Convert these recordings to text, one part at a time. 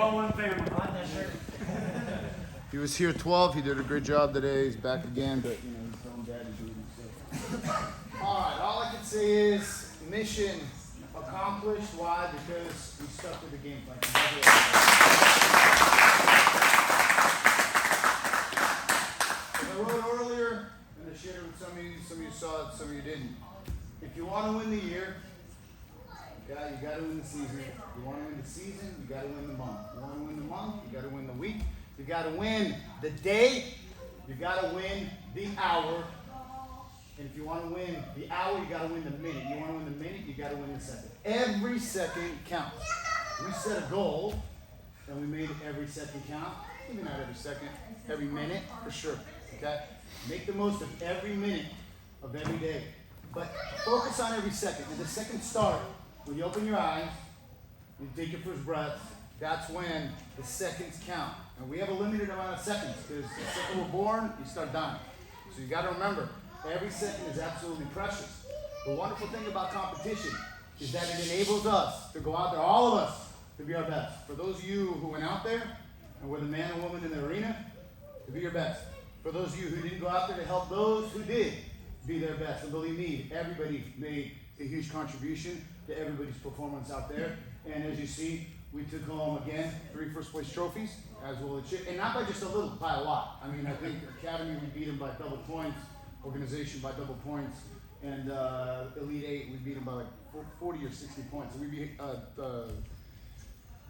all one family. He was here 12. He did a great job today. He's back again, but you know, he's on daddy duty. So. All right. All I can say is mission accomplished. Why? Because we stuck with the game plan. As I wrote earlier, and I shared it with some of you saw it, some of you didn't. If you want to win the year, you got to win the season. You want to win the season, you got to win the month. You want to win the month, you got to win the week. You got to win the day. You got to win the hour. And if you want to win the hour, you got to win the minute. You want to win the minute, you got to win the second. Every second counts. We set a goal, and we made every second count. Maybe not every second, every minute for sure. Okay? Make the most of every minute of every day. But focus on every second. And the seconds start when you open your eyes, you take your first breath. That's when the seconds count. And we have a limited amount of seconds because the second we're born, you start dying. So you got to remember, every second is absolutely precious. The wonderful thing about competition is that it enables us to go out there, all of us, to be our best. For those of you who went out there and were the man and woman in the arena, to be your best. For those of you who didn't go out there to help those who did, be their best. And believe me, everybody made a huge contribution to everybody's performance out there. And as you see, we took home again 3 first-place trophies, as well as and not by just a little, by a lot. I mean, I think Academy we beat them by double points, organization by double points, and Elite 8 we beat them by like 40 or 60 points. And we beat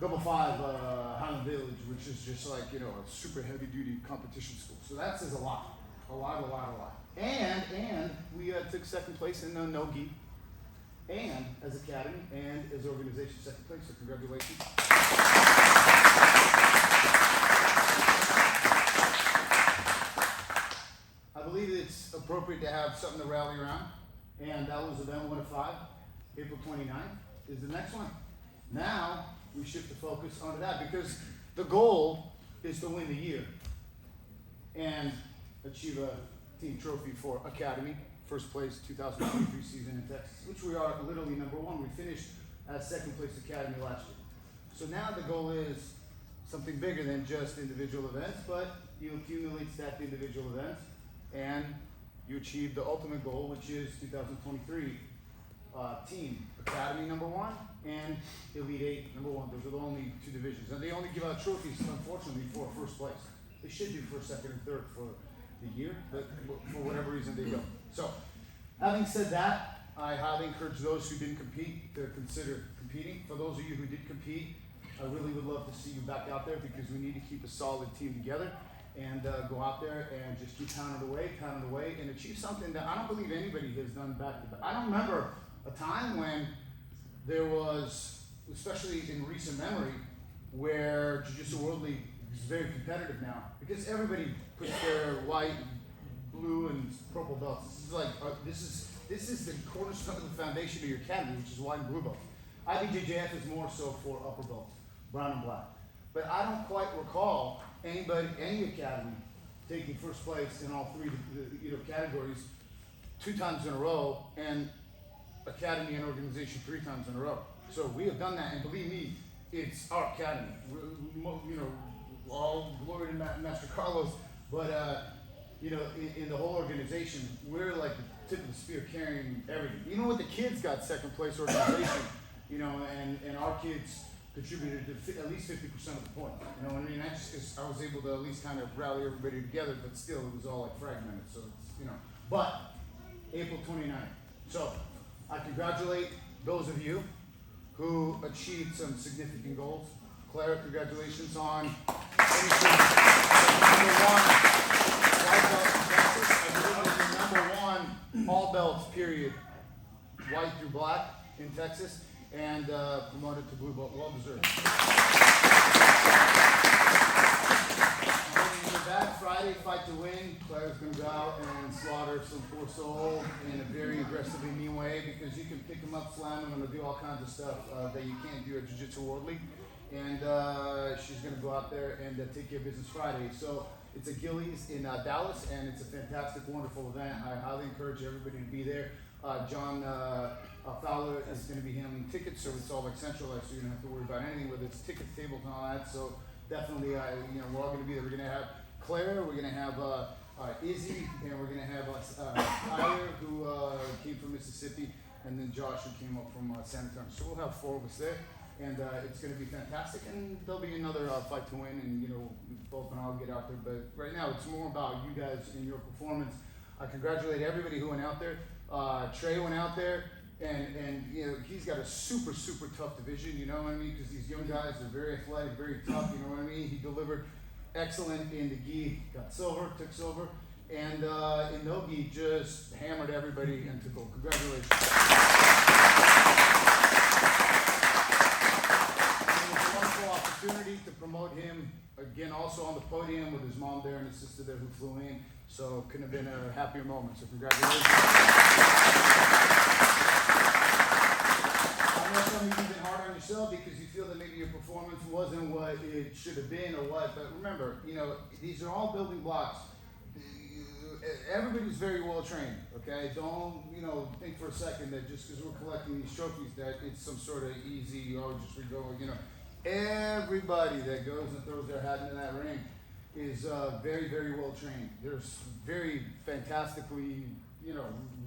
double 5 Highland Village, which is just like a super heavy-duty competition school. So that says a lot. And we took second place in no-gi, and as Academy, and as organization second place, so congratulations. I believe it's appropriate to have something to rally around, and that was event 1 of 5, April 29th is the next one. Now, we shift the focus onto that, because the goal is to win the year, and achieve a team trophy for Academy, first place 2023 season in Texas, which we are literally number 1. We finished as second place Academy last year. So now the goal is something bigger than just individual events, but you accumulate stacked individual events, and you achieve the ultimate goal, which is 2023 team Academy number 1 and Elite 8 number 1. Those are the only 2 divisions, and they only give out trophies, unfortunately, for first place. They should do first, second, and third for the year, but for whatever reason they don't. So, having said that, I highly encourage those who didn't compete to consider competing. For those of you who did compete, I really would love to see you back out there, because we need to keep a solid team together and go out there and just keep pounding away, and achieve something that I don't believe anybody has done back to back. I don't remember a time when there was, especially in recent memory, where Jiu-Jitsu World League is very competitive now, because everybody puts their white, blue, and purple belts. This is like this is the cornerstone of the foundation of your academy, which is white and blue belts. IBJJF is more so for upper belts, brown and black. But I don't quite recall any academy taking first place in all 3 categories 2 times in a row, and academy and organization 3 times in a row. So we have done that, and believe me, it's our academy. All glory to Master Carlos, but in the whole organization, we're like the tip of the spear, carrying everything. Even with the kids got second place organization, and our kids contributed to at least 50% of the points. You know what I mean? That's just because I was able to at least kind of rally everybody together, but still it was all like fragmented. So it's, but April 29th. So I congratulate those of you who achieved some significant goals. Claire, congratulations on finishing number 1 white belt in Texas. I believe it was number 1 all belts, period, white through black in Texas, and promoted to blue belt. Well deserved. That Friday, Fight to Win, Claire's going to go out and slaughter some poor soul in a very aggressively mean way, because you can pick them up, slam them, and do all kinds of stuff that you can't do at Jiu-Jitsu World League. And she's going to go out there and take care of business Friday. So it's a Gillies in Dallas, and it's a fantastic, wonderful event. I highly encourage everybody to be there. John Fowler is going to be handling tickets, so it's all like centralized, so you don't have to worry about anything, whether it's tickets, tables, and all that. So definitely, we're all going to be there. We're going to have Claire, we're going to have Izzy, and we're going to have Tyler, who came from Mississippi, and then Josh, who came up from San Antonio. So we'll have 4 of us there, and it's going to be fantastic. And there'll be another fight to win, and both and I'll get out there. But right now, it's more about you guys and your performance. I congratulate everybody who went out there. Trey went out there, and he's got a super tough division. You know what I mean? Because these young guys are very athletic, very tough. You know what I mean? He delivered excellent in the gi, got silver, took silver, and in no gi just hammered everybody and took gold. Congratulations. It was a wonderful opportunity to promote him again, also on the podium with his mom there and his sister there who flew in. So couldn't have been a happier moment. So congratulations. I know some of you have been hard on yourself because you feel that maybe your performance wasn't what it should have been or what, but remember, these are all building blocks. Everybody's very well trained, okay? Don't, think for a second that just because we're collecting these trophies that it's some sort of easy, just we go, Everybody that goes and throws their hat into that ring is very, very well trained. There's very fantastically,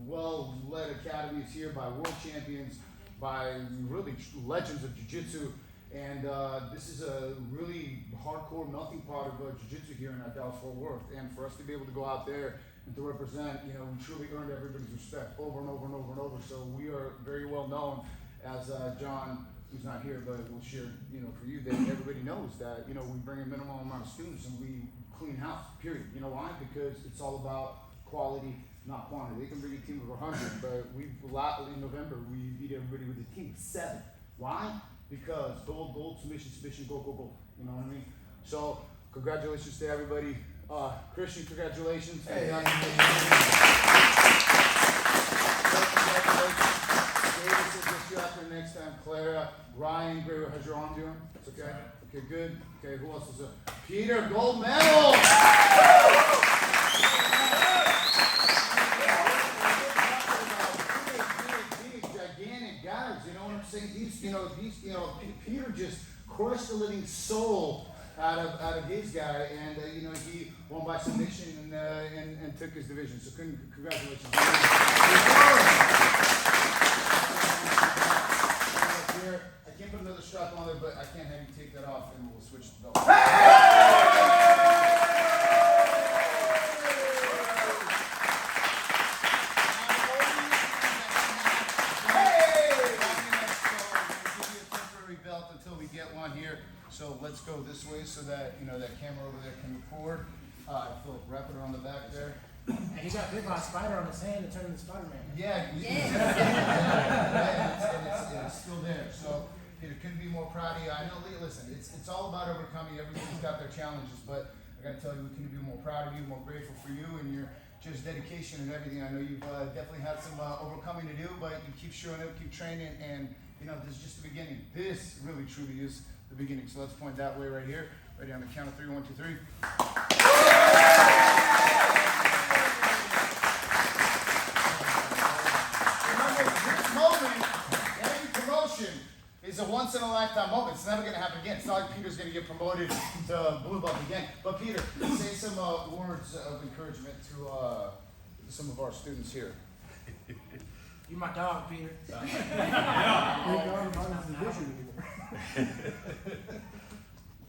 well-led academies here by world champions, by really legends of jiu-jitsu, and this is a really hardcore melting pot of jiu-jitsu here in Dallas-Fort Worth. And for us to be able to go out there and to represent, we truly earned everybody's respect over and over and over and over. So we are very well known as John, who's not here, but we'll share, for you that everybody knows that, we bring a minimal amount of students and we clean house, period. You know why? Because it's all about quality, not quantity. They can bring a team of 100, but in November, we beat everybody with a team of 7. Why? Because gold, submission, gold. You know what I mean? So, congratulations to everybody. Christian, congratulations. Hey. David says get you out there next time. Clara, Ryan, great. How's your arm doing? It's okay? Okay, good. Okay, who else is there? Peter, gold medal! Gigantic guys, you know what I'm saying? Peter just crushed the living soul out of his guy, and he won by submission and took his division. So congratulations. Here, I can't put another strap on there, but I can't have you take that off, and we'll switch the belt. So let's go this way so that that camera over there can record. Philip, wrap it around the back there. And he got bit by a spider on his hand and turned into Spider-Man. Yeah. It's still there. So it couldn't be more proud of you. I know. Listen, it's all about overcoming. Everybody's got their challenges, but I got to tell you, we couldn't be more proud of you, more grateful for you and your just dedication and everything. I know you've definitely had some overcoming to do, but you keep showing up, keep training, and this is just the beginning. This really truly is the beginning. So let's point that way right here. Ready on the count of 3. 1, 2, 3. Remember, this moment, every promotion is a once-in-a-lifetime moment. It's never going to happen again. It's not like Peter's going to get promoted to Bluebelt again. But Peter, say some words of encouragement to some of our students here. You my dog, Peter.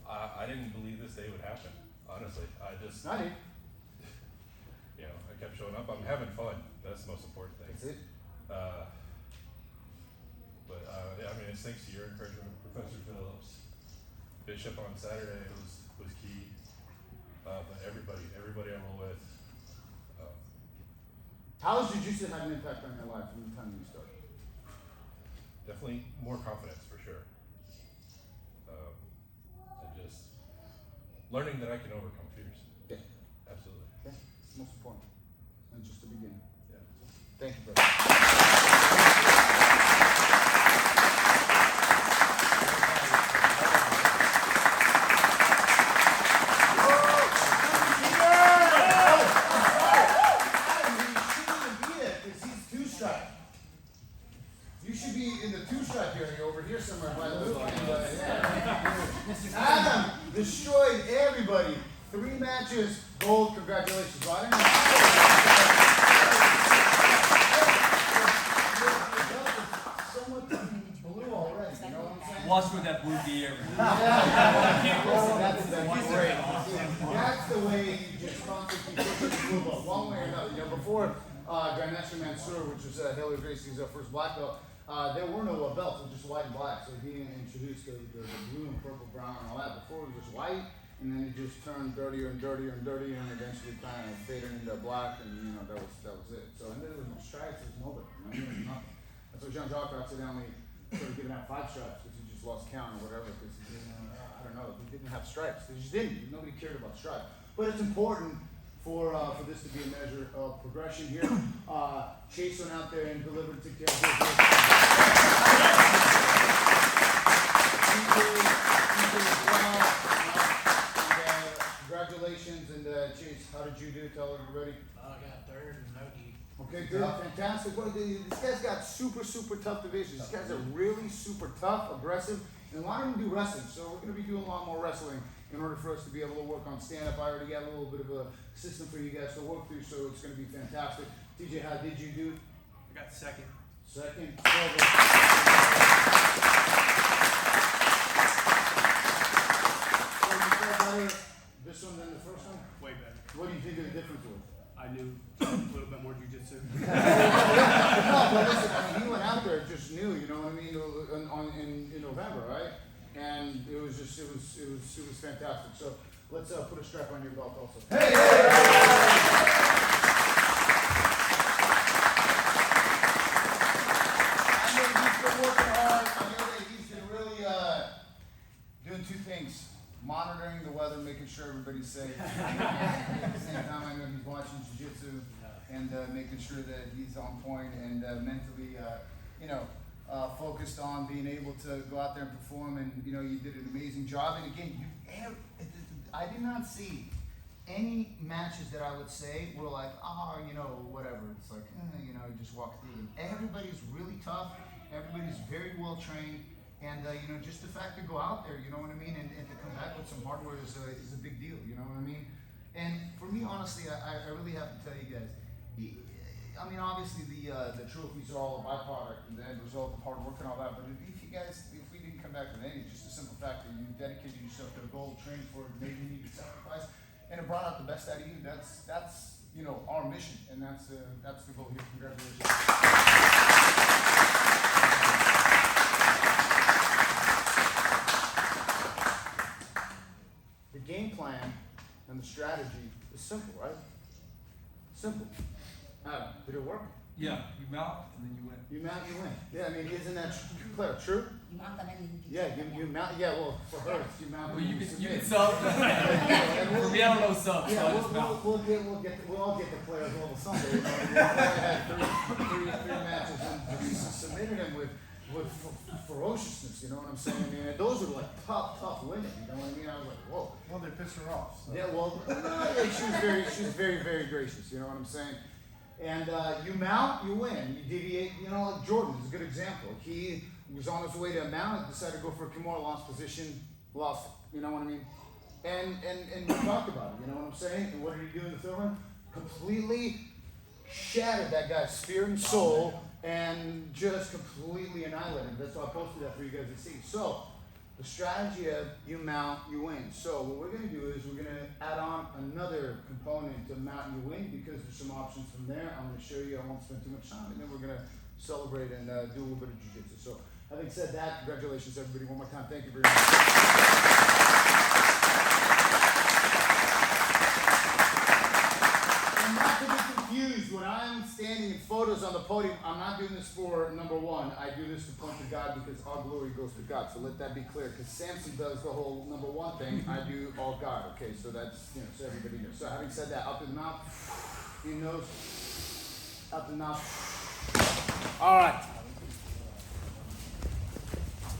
I didn't believe this day would happen, honestly. I kept showing up. I'm having fun. That's the most important thing. That's it. It's thanks to your encouragement, Professor Phillips. Bishop on Saturday was key. But everybody I roll with. How has jiu-jitsu had an impact on your life from the time you started? Definitely more confidence, for sure. And just learning that I can overcome fears. Yeah. Absolutely. Yeah, it's the most important. And just the beginning. Yeah. Thank you, brother. Destroyed everybody. 3 matches, gold. Congratulations. Well, I didn't somewhat blue already. You know what I'm saying? Watch with that blue gear. That's great. That's the way you just constantly push the blue belt, one way or another. You know, before Grandmaster Mansour, which was Hillary Gracie's first black belt, there were no belts, it was just white and black. So he introduced the blue and purple, brown, and all that. Before it was just white, and then it just turned dirtier and dirtier and dirtier, and eventually kind of faded into black, and you know that was it. So and then there was no stripes, there was nobody. You know, there was nothing. That's why Jean-Jacques accidentally started giving out 5 stripes because he just lost count or whatever. Because he didn't, I don't know, he didn't have stripes. They just didn't. Nobody cared about stripes. But it's important for this to be a measure of progression here. Chase went out there and delivered to care. Congratulations, and Chase, how did you do? Tell everybody. I got 3rd and no gi. Okay, good, fantastic. This guy's got super tough divisions. These guys are really super tough, aggressive, and a lot of them do wrestling. So we're going to be doing a lot more wrestling in order for us to be able to work on stand-up. I already got a little bit of a system for you guys to work through, so it's going to be fantastic. TJ, how did you do? I got 2nd. 2nd. This one than the first one? Way better. What do you think of the difference was? I knew a little bit more jujitsu. No, but listen, I mean, he went out there just new, you know what I mean, in November, right? And it was fantastic. So let's put a strap on your belt also. Hey! I know he's been working hard. I know that he's been really doing 2 things. Monitoring the weather, making sure everybody's safe. And at the same time, I know he's watching jiu-jitsu and making sure that he's on point and mentally, focused on being able to go out there and perform. And you know, you did an amazing job. And again, I did not see any matches that I would say were like, whatever. It's like, you just walk through them. Everybody's really tough. Everybody's very well trained. And just the fact to go out there, you know what I mean, and to come back with some hardware is a big deal, you know what I mean. And for me, honestly, I really have to tell you guys. I mean, obviously the trophies are all a byproduct and the end result of hard work and all that. But if we didn't come back with any, just the simple fact that you dedicated yourself to the goal, trained for it, made you need to sacrifice, and it brought out the best out of you. That's our mission, and that's the goal here. Congratulations. The game plan and the strategy is simple, right? Simple. Adam, did it work? Yeah, you mount and then you win. You mount, you win. Yeah, I mean, isn't that Claire, true? You mount them and then you Yeah, you mount. Yeah, well, for her, you mount. Well, you can submit. sub. For me, I don't know sub. Yeah, So I just mount. we'll all get the Claire's level someday. You know, Claire had three matches and just submitted him with ferociousness. You know what I'm saying? I mean, and those were like tough women. You know what I mean? I was like, whoa. Well, they pissed her off. So. Yeah, well, she was very gracious. You know what I'm saying? And you mount, you win. You deviate. You know, like Jordan is a good example. He was on his way to mount, decided to go for a Kimura, lost position, lost it. You know what I mean? And we talked about it. You know what I'm saying? And what did he do in the third one? Completely shattered that guy's spirit and soul, and just completely annihilated him. That's why I posted that for you guys to see. So, the strategy of you mount, you win. So what we're going to do is we're going to add on another component to mount, you win, because there's some options from there. I'm going to show you. I won't spend too much time, and then we're going to celebrate and do a little bit of jiu-jitsu. So having said that, congratulations everybody one more time. Thank you very much. Not to be confused, when I'm standing in photos on the podium, I'm not doing this for number one. I do this to point to God because all glory goes to God. So let that be clear. Because Samson does the whole number one thing. I do all God. Okay, so that's, so everybody knows. So having said that, up to the mouth, in nose, up the mouth. All right.